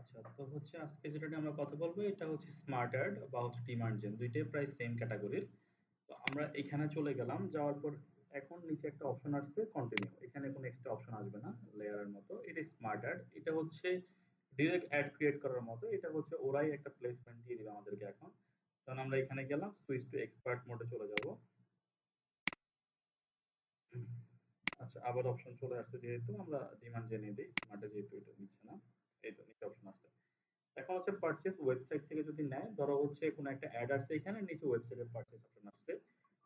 আচ্ছা, তো হচ্ছে আজকে যেটা নিয়ে আমরা কথা বলবো এটা হচ্ছে স্মার্ট অ্যাড বা হচ্ছে ডিমান্ড জেন ২ টাই প্রায় সেম ক্যাটেগরির। তো আমরা এখানে চলে গেলাম। যাওয়ার পর এখন নিচে একটা অপশন আসবে কন্টিনিউ। এখানে কোনো এক্সট্রা অপশন আসবে না লেয়ারের মতো। এটা স্মার্ট অ্যাড। এটা হচ্ছে ডিরেক্ট অ্যাড ক্রিয়েট করার মতো। এটা হচ্ছে ওরাই একটা প্লেসমেন্ট দিয়ে দিবে আমাদেরকে এখন। তখন আমরা এখানে গেলাম সুইচ টু এক্সপার্ট মোডে চলে যাব। আচ্ছা, আবার অপশন চলে আসছে যেহেতু আমরা ডিমান্ড জেনে দিই। স্মার্টে যেহেতু এটা নিচ্ছে না। এই তো নিচে অপশন আসছে। এখন হচ্ছে পারচেজ ওয়েবসাইট থেকে যদি নেয়, ধরো হচ্ছে কোনো একটা অ্যাড আসছে এখানে, নিচে ওয়েবসাইটের পারচেজ অপশন আসছে।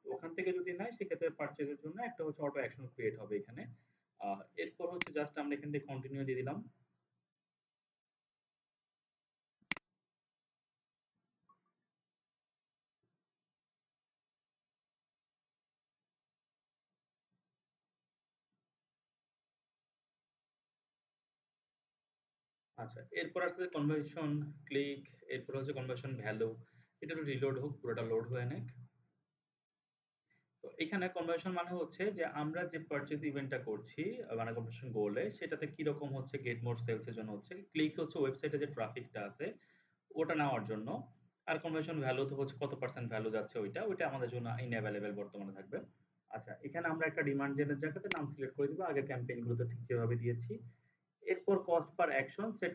তো ওখান থেকে যদি নেয় সেক্ষেত্রে পারচেজের জন্য একটা হচ্ছে অটো অ্যাকশন ক্রিয়েট হবে এখানে। এরপর হচ্ছে জাস্ট আমরা এখান থেকে কন্টিনিউ দিয়ে দিলাম। আচ্ছা, এরপর আসছে কনভার্সন ক্লিক, এরপর হচ্ছে কনভার্সন ভ্যালু। এটা একটু রিলোড হোক, পুরোটা লোড হয়ে নেক। তো এখানে কনভার্সন মানে হচ্ছে যে আমরা যে পারচেজ ইভেন্টটা করছি, মানে কনভার্সন গোলে সেটাতে কি রকম হচ্ছে গেট মোর সেলস এর জন্য হচ্ছে। ক্লিকস হচ্ছে ওয়েবসাইটে যে ট্রাফিকটা আছে ওটা নেওয়ার জন্য। আর কনভার্সন ভ্যালু তো হচ্ছে কত পার্সেন্ট ভ্যালু যাচ্ছে ওইটা আমাদের জন্য ইনএভেইলেবল বর্তমানে থাকবে। আচ্ছা, এখানে আমরা একটা ডিমান্ড জেনের জায়গাতে নাম সিলেক্ট করে দিব আগের ক্যাম্পেইন গুলোতে ঠিক যেভাবে দিয়েছি। এরপর cost per action set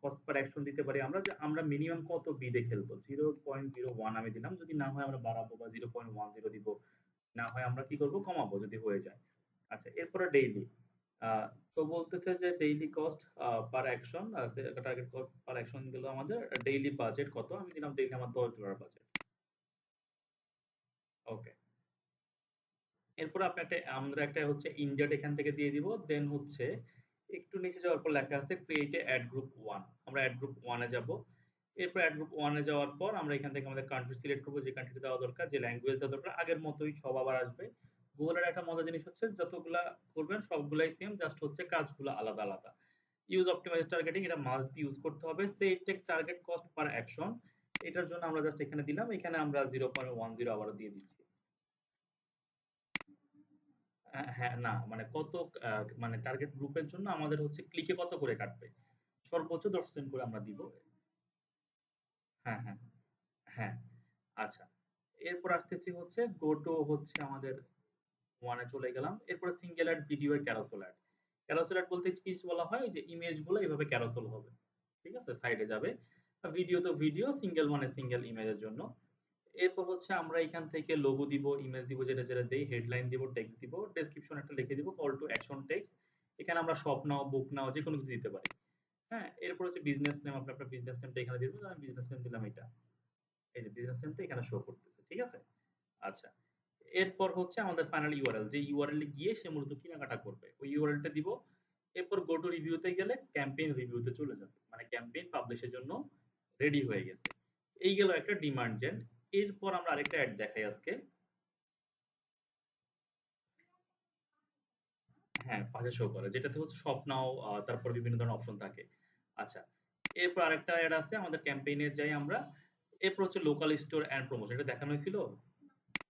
cost per action দিতে পারি আমরা, যে আমরা মিনিমাম কত বিডে খেলবো। 0.01 আমি দিলাম, যদি না হয় আমরা বাড়াবো, বা 0.10 দিব, না হয় আমরা কি করব কমাবো যদি হয়ে যায়। আচ্ছা, এরপরে ডেইলি। আহ, তো বলতেছে যে daily cost per action, target পার অ্যাকশন গেল আমাদের। ডেইলি বাজেট কত, আমি দিলাম ডেইলি আমার $10 বাজেট। ওকে। এরপর আপনি একটা, আমরা একটা হচ্ছে ইন্ডিয়াট এখান থেকে দিয়ে দিব। দেন হচ্ছে একটু নিচে যাওয়ার পর লেখা আছে ক্রিয়েট এ অ্যাড গ্রুপ 1। আমরা অ্যাড গ্রুপ 1 এ যাব। এরপর অ্যাড গ্রুপ 1 এ যাওয়ার পর আমরা এখান থেকে আমাদের কান্ট্রি সিলেক্ট করব, যে কান্ট্রিতে দেওয়া দরকার, যে ল্যাঙ্গুয়েজ দেওয়া দরকার। আগের মতোই সব আবার আসবে। গুগলের একটা মজার জিনিস হচ্ছে যতগুলা করবেন সবগুলাই সেম, জাস্ট হচ্ছে কাজগুলো আলাদা আলাদা। ইউজ অপটিমাইজ টার্গেটিং, এটা মাস্ট বি ইউজ করতে হবে। Set take target cost per action, এটার জন্য আমরা জাস্ট এখানে দিলাম। এখানে আমরা 0.10 আবারও দিয়ে দিচ্ছি। হ্যাঁ, না মানে কত, মানে টার্গেট গ্রুপের জন্য আমাদের হচ্ছে ক্লিকে কত করে কাটবে, সর্বোচ্চ 10% করে আমরা দিব। হ্যাঁ, হ্যাঁ, হ্যাঁ। আচ্ছা, এরপর আসতেছি হচ্ছে গো টু হচ্ছে আমাদের ওয়ানে চলে গেলাম। এরপরে সিঙ্গেল অ্যাড, ভিডিও এর ক্যারোসেল অ্যাড। ক্যারোসেল অ্যাড বলতে কি বলা হয়, যে ইমেজ গুলো এভাবে ক্যারোসেল হবে, ঠিক আছে, সাইডে যাবে। ভিডিও তো ভিডিও, সিঙ্গেল মানে সিঙ্গেল ইমেজের জন্য। এরপর হচ্ছে আমরা এখান থেকে লোগো দিব, ইমেজ দিব, যেটা যেটা দেই, হেডলাইন দিব, টেক্সট দিব, ডেসক্রিপশন একটা লিখে দিব, কল টু অ্যাকশন টেক্সট। এখানে আমরা শপ নাও, বুক নাও, যে কোনো কিছু দিতে পারি। হ্যাঁ, এরপর হচ্ছে বিজনেস নেম, আপনি আপনার বিজনেস নেমটা এখানে দিয়ে দিবেন। আমি বিজনেস নেম দিলাম এটা। এই যে বিজনেস নেমটা এখানে শো করতেছে, ঠিক আছে। আচ্ছা, এরপর হচ্ছে আমাদের ফাইনাল ইউআরএল, যে ইউআরএল এ গিয়ে সে মূলত কেনাকাটা করবে ওই ইউআরএল টা দিব। এরপর গো টু রিভিউতে গেলে ক্যাম্পেইন রিভিউতে চলে যাবে, মানে ক্যাম্পেইন পাবলিশের জন্য রেডি হয়ে গেছে। এই গেল একটা ডিমান্ড জেন। এরপর আমরা আরেকটা অ্যাড দেখাই আজকে। হ্যাঁ, পাশে শো করে, যেটাতে হচ্ছে শপ নাও, তারপর বিভিন্ন ধরনের অপশন থাকে। আচ্ছা, এরপর আরেকটা অ্যাড আছে আমাদের ক্যাম্পেইনে যাই আমরা। এরপর হচ্ছে লোকাল স্টোর এন্ড প্রমোশন, এটা দেখানো হয়েছিল।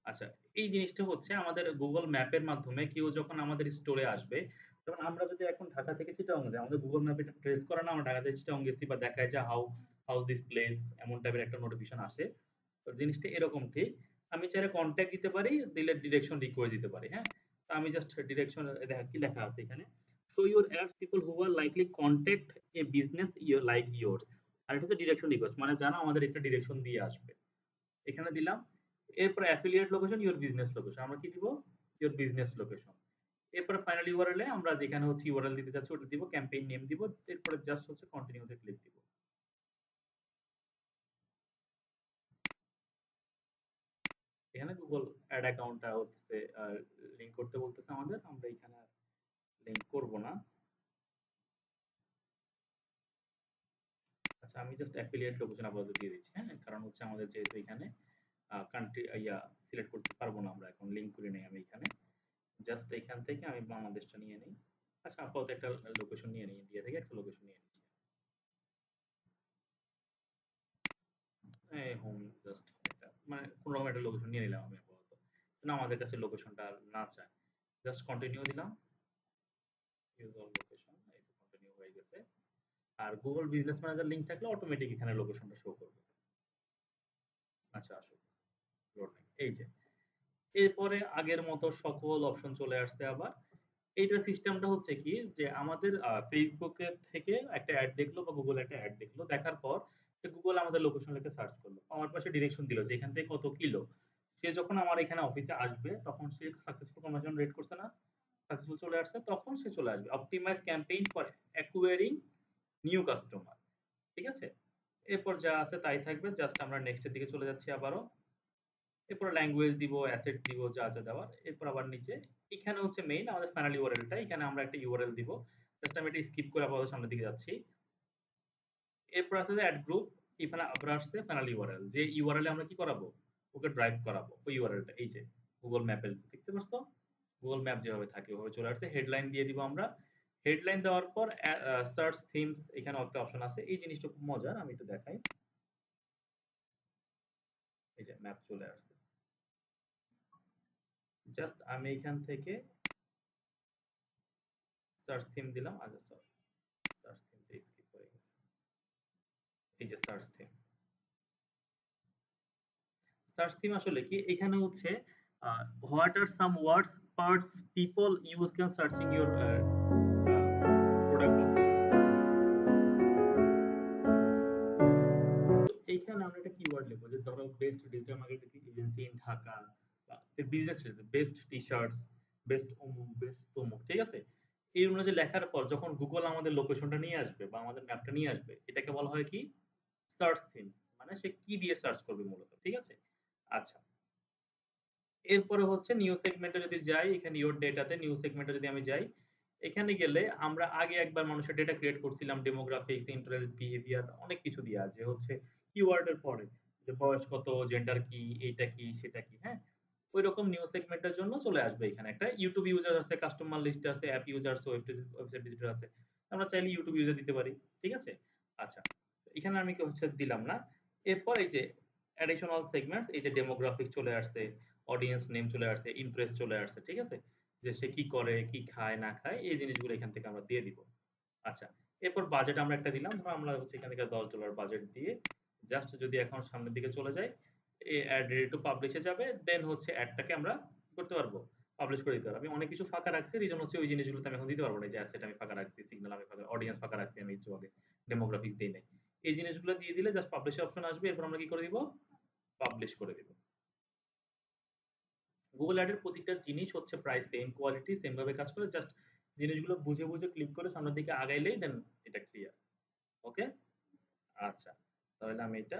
আচ্ছা, এই জিনিসটা হচ্ছে আমাদের গুগল ম্যাপের মাধ্যমে কেউ যখন আমাদের স্টোরে আসবে, যেমন আমরা যদি এখন ঢাকা থেকে চিটাগং যাই, আমাদের গুগল ম্যাপে এটা ট্রেস করে না আমরা ঢাকা থেকে চিটাগং গেছি, বা দেখায় যে হাউস দিস প্লেস, এমন টাইপের একটা নোটিফিকেশন আসে। তো জিনিসটা এরকম ঠিক। আমি চাইলে কন্ট্যাক্ট দিতে পারি, দিলে ডিরেকশন রিকোয়েস্ট দিতে পারি। হ্যাঁ, তো আমি জাস্ট ডিরেকশন দেখা কি লেখা আছে এখানে, show your ads people who are likely contact a business your like yours. আর এটা হচ্ছে ডিরেকশন রিকোয়েস্ট, মানে জানা আমাদের একটা ডিরেকশন দিয়ে আসবে। এখানে দিলাম। এরপর affiliate location, your business location, আমরা কি দিব, ইওর বিজনেস লোকেশন। এরপর ফাইনাল ইউআরএল এ আমরা যেখানে হচ্ছে ইউআরএল দিতে চাচ্ছি ওটা দিব, ক্যাম্পেইন নেম দিব। এরপরে জাস্ট হচ্ছে কন্টিনিউতে ক্লিক দিব। এখানে গুগল অ্যাড অ্যাকাউন্টটা হচ্ছে লিংক করতে বলতেছে আমাদের, আমরা এখানে লিংক করব না। আচ্ছা, আমি জাস্ট অ্যাফিলিয়েট লোকেশন আপাতত দিয়ে দিচ্ছি। হ্যাঁ, কারণ হচ্ছে আমাদের যেহেতু এখানে কান্ট্রি সিলেক্ট করতে পারবো না, আমরা এখন লিংক করে নেই। আমি এখানে জাস্ট এখান থেকে আমি বাংলাদেশটা নিয়ে নিই। আচ্ছা, আপাতত একটা লোকেশন নিয়ে নিই, ইন্ডিয়া থেকে একটা লোকেশন নিয়ে নিচ্ছি। এই হোম, জাস্ট একটা মানে কোন রকম একটা লোকেশন নিয়ে নিলাম আমি আপাতত। না, আমাদের কাছে লোকেশনটা না চায়। জাস্ট কন্টিনিউ দিলাম। ইউজ অল লোকেশন, এই তো কন্টিনিউ হয়ে গেছে। আর Google বিজনেস ম্যানেজার লিংক থাকলে অটোমেটিক এখানে লোকেশনটা শো করবে। আচ্ছা আসো, লোড নেই। এই যে। এরপরে আগের মতো সকল অপশন চলে আসছে আবার। এইটার সিস্টেমটা হচ্ছে কি যে আমাদের Facebook এর থেকে একটা এড দেখলো বা Google একটা এড দেখলো। দেখার পর সে Google আমাদের লোকেশন লিখে সার্চ করলো। আমার পাশে ডিরেকশন দিল যে এখান থেকে কত কিলো। সে যখন আমার এখানে অফিসে আসবে তখন সে সাকসেসফুল কনভার্সন রেট করছে না? সাকসেসফুল চলে আসছে তখন সে চলে আসবে। Optimise campaign for acquiring new customer. ঠিক আছে? এরপর যা আছে তাই থাকবে। জাস্ট আমরা নেক্সট এর দিকে চলে যাচ্ছি আবারও। এরপর ল্যাঙ্গুয়েজ দিব, অ্যাসেট দিব যা, যা দেওয়ার। এরপর আবার নিচে এখানে হচ্ছে মেইন আমাদের ফাইনাল ইউআরএল টা। এখানে আমরা একটা ইউআরএল দিব। জাস্ট আমি এটা স্কিপ করে আপাতত সামনের দিকে যাচ্ছি। এরপর আছে যে এড গ্রুপ। এখানে আবার আসছে ফাইনাল ইউআরএল। যে ইউআরএল এ আমরা কি করাবো? ওকে ড্রাইভ করাবো। ওই ইউআরএল টা এই যে Google ম্যাপের দেখতে পারছো? Google ম্যাপ যেভাবে থাকে ওভাবে চলে আসছে। হেডলাইন দিয়ে দিব আমরা। হেডলাইন দেওয়ার পর সার্চ থিমস এখানে একটা অপশন আছে। এই জিনিসটা খুব মজার। আমি একটু দেখাই। এই যে ম্যাপ চলে আসছে। জাস্ট আমি এখান থেকে সার্চ থিম দিলাম। আচ্ছা সরি। সার্চ থিমটা স্কিপ হয়ে গেছে। এই যে সার্চ থিম। সার্চ থিম আসলে কি? এখানে হচ্ছে what are some words parts people use can searching your product. তো এইখানে আমরা একটা কিওয়ার্ড লিখবো যে ধরো best digital marketing agency in Dhaka বা বিজনেস বেস্ট টি-শার্টস, বেস্ট অমুক, বেস্ট তমুক। ঠিক আছে? এই অনুযায়ী লেখার পর যখন গুগল আমাদের লোকেশনটা নিয়ে আসবে বা আমাদের ম্যাপটা নিয়ে আসবে, এটাকে বলা হয় কি? Search themes. মানে সে কি দিয়ে সার্চ করবে মূলত। ঠিক আছে? আচ্ছা। এরপরে হচ্ছে নিউ সেগমেন্টে যদি যাই, এখানে ইওর ডেটাতে নিউ সেগমেন্টে যদি আমি যাই, এখানে গেলে আমরা আগে একবার মানুষের ডেটা ক্রিয়েট করছিলাম ডেমোগ্রাফিক্স, ইন্টারেস্ট, বিহেভিয়ার অনেক কিছু দিয়ে আছে হচ্ছে কিওয়ার্ড এর পরে। যে বয়স কত, জেন্ডার কি, এইটা কি, সেটা কি, হ্যাঁ? ঐরকম নিউ সেগমেন্টের জন্য চলে আসবে এখানে একটা YouTube ইউজার আছে, কাস্টমার লিস্ট আছে, অ্যাপ ইউজার আছে, ওয়েবসাইট ভিজিটর আছে। আমরা চাইলে YouTube ইউজার দিতে পারি। ঠিক আছে? আচ্ছা। এখানে আমি কি হচ্ছে দিলাম না। এরপর এই যে অ্যাডিশনাল সেগমেন্টস এই যে ডেমোগ্রাফিক্স চলে আসছে, অডিয়েন্স নেম চলে আসছে, ইন্টারেস্ট চলে আসছে। ঠিক আছে? যে সে কি করে, কি খায় না খায় এই জিনিসগুলো এখান থেকে আমরা দিয়ে দিব। আচ্ছা। এরপর বাজেট আমরা একটা দিলাম। ধরো আমরা হচ্ছে এখান থেকে $10 বাজেট দিয়ে জাস্ট যদি এখন সামনের দিকে চলে যাই, অ্যাড রেডি টু পাবলিশ এ যাবে। দেন হচ্ছে অ্যাডটাকে আমরা কি করতে পারবো? পাবলিশ করে দিতে পারবো। আমি অনেক কিছু ফাঁকা রাখছি। রিজন হচ্ছে ওই জিনিসগুলোতে আমি এখন দিতে পারবো না। এই যে অ্যাসেট আমি ফাঁকা রাখছি, সিগন্যাল আমি ফাঁকা, অডিয়েন্স ফাঁকা রাখছি আমি একটু আগে। ডেমোগ্রাফিক্স দেই নাই। এই জিনিসগুলো দিয়ে দিলে জাস্ট পাবলিশ এর অপশন আসবে। এরপর আমরা কি করে দিব? পাবলিশ করে দিব। Google Ads এর প্রতিটা জিনিস হচ্ছে প্রায় সেম কোয়ালিটি, সেম ভাবে কাজ করে। জাস্ট জিনিসগুলো বুঝে, বুঝে ক্লিক করে সামনের দিকে আগাইলেই দেন এটা ক্লিয়ার। ওকে? আচ্ছা। তাহলে আমি এটা